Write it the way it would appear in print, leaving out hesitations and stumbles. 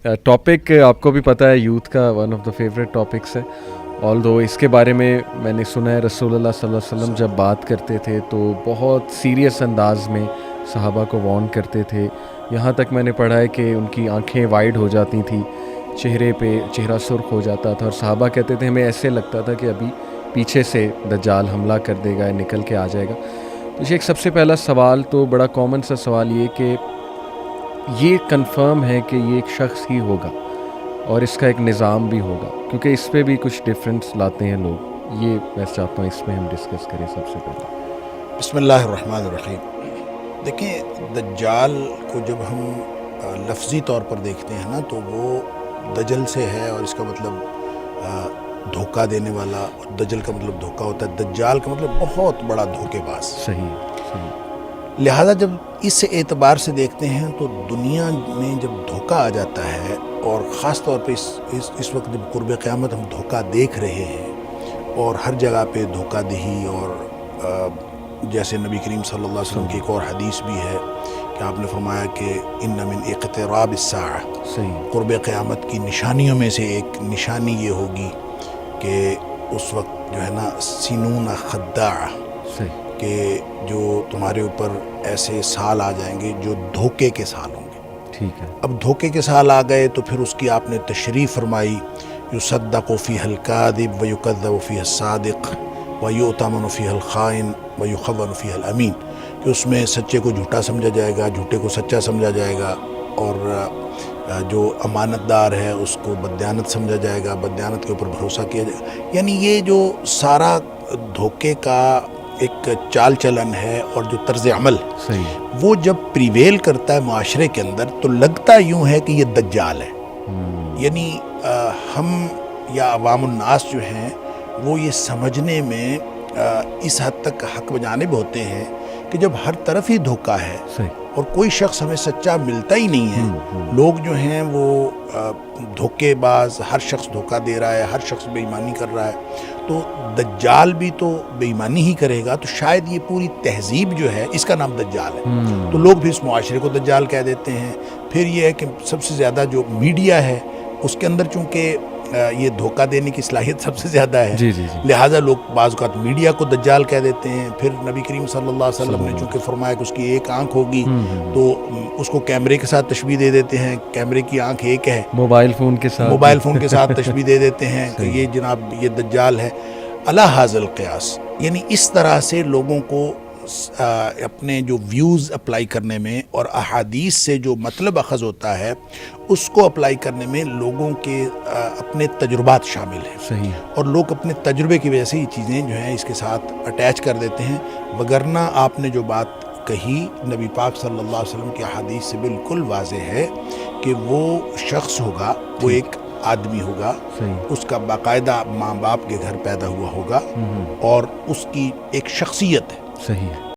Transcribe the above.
Topic आपको भी पता है यूथ का one of the favourite topics है। ऑल्दो इसके बारे में मैंने सुना है रसूलुल्लाह सल्लल्लाहु अलैहि वसल्लम जब बात करते थे तो बहुत सीरियस अंदाज में सहाबा को वार्न करते थे। यहाँ तक मैंने पढ़ा है कि उनकी आंखें वाइड हो जाती थी, चेहरे पे चेहरा सुर्ख हो जाता था और सहाबा कहते थे हमें ऐसे लगता था कि अभी पीछे से दज्जाल हमला कर देगा, निकल के आ जाएगा। तो शेख सबसे पहला सवाल तो बड़ा कॉमन सा सवाल ये कि ये कंफर्म है कि ये एक शख्स ही होगा और इसका एक निज़ाम भी होगा, क्योंकि इस पे भी कुछ डिफरेंस लाते हैं लोग। ये मैं चाहता हूँ इसमें हम डिस्कस करें सबसे पहले। बिस्मिल्लाहिर्रहमानिर्रहीम। देखिए, दज्जाल को जब हम लफ्ज़ी तौर पर देखते हैं ना तो वो दजल से है और इसका मतलब धोखा देने वाला, और दजल का मतलब धोखा होता है, दज्जाल का मतलब बहुत बड़ा धोखेबाज। सही सही। लिहाजा जब इस एतबार से देखते हैं तो दुनिया में जब धोखा आ जाता है, और ख़ास तौर पे इस वक्त जब कुर्ब क़यामत हम धोखा देख रहे हैं और हर जगह पे धोखा दही, और जैसे नबी करीम सल्लल्लाहु अलैहि वसल्लम की एक और हदीस भी है कि आपने फरमाया कि इन्न मिन इक़्तिराब अस्साअ, कुर्ब क़यामत की निशानियों में से एक निशानी ये होगी कि उस वक्त जो है ना सिनून खद्दा, कि जो तुम्हारे ऊपर ऐसे साल आ जाएंगे जो धोखे के साल होंगे। ठीक है। अब धोखे के साल आ गए तो फिर उसकी आपने तशरीफ़ फरमाई, युसद्दक़ु फ़ीहल काज़िब व युकज़्ज़बु फ़ीहस सादिक़ व यु'तमनु फ़ीहल ख़ाइन व युख़व्वनु फ़ीहल अमीन, कि उसमें सच्चे को झूठा समझा जाएगा, झूठे को सच्चा समझा जाएगा, और जो अमानतदार है उसको बदयानत समझा जाएगा, बदयानत के ऊपर भरोसा किया जाएगा। यानी ये जो सारा धोखे का एक चाल चलन है और जो तर्ज़ अमल सही, वो जब प्रिवेल करता है माशरे के अंदर तो लगता यूँ है कि ये दज्जाल है। यानी हम या अवामुन्नास जो हैं वो ये समझने में इस हद तक हक बजानिब होते हैं कि जब हर तरफ ही धोखा है सही, और कोई शख्स हमें सच्चा मिलता ही नहीं है, लोग जो हैं वो धोखेबाज, हर शख्स धोखा दे रहा है, हर शख्स बेईमानी कर रहा है, तो दज्जाल भी तो बेईमानी ही करेगा, तो शायद ये पूरी तहजीब जो है इसका नाम दज्जाल है। तो लोग भी इस मुआशरे को दज्जाल कह देते हैं। फिर ये है कि सबसे ज़्यादा जो मीडिया है उसके अंदर चूँकि ये धोखा देने की सलाहियत सबसे ज़्यादा है, जी जी जी। लिहाजा लोग बाज़ औक़ात मीडिया को दज्जाल कह देते हैं। फिर नबी करीम सल्लल्लाहु अलैहि वसल्लम ने चूँकि फरमाया कि उसकी एक आँख होगी तो उसको कैमरे के साथ तशबीह दे देते हैं, कैमरे की आँख एक है, मोबाइल फ़ोन के साथ तशबीह दे देते हैं कि ये जनाब ये दज्जाल है। अला हाज़िल क़ियास, यानी इस तरह से लोगों को अपने जो व्यूज़ अप्लाई करने में और अहादीस से जो मतलब अखज़ होता है उसको अप्लाई करने में लोगों के अपने तजुर्बात शामिल हैं। सही, और लोग अपने तजुर्बे की वजह से ये चीज़ें जो हैं इसके साथ अटैच कर देते हैं। वगरना आपने जो बात कही नबी पाक सल्लल्लाहु अलैहि वसल्लम की अहादीस से बिल्कुल वाज़ेह है कि वो शख्स होगा, वो एक आदमी होगा, उसका बाकायदा माँ बाप के घर पैदा हुआ होगा और उसकी एक शख्सियत है। सही है।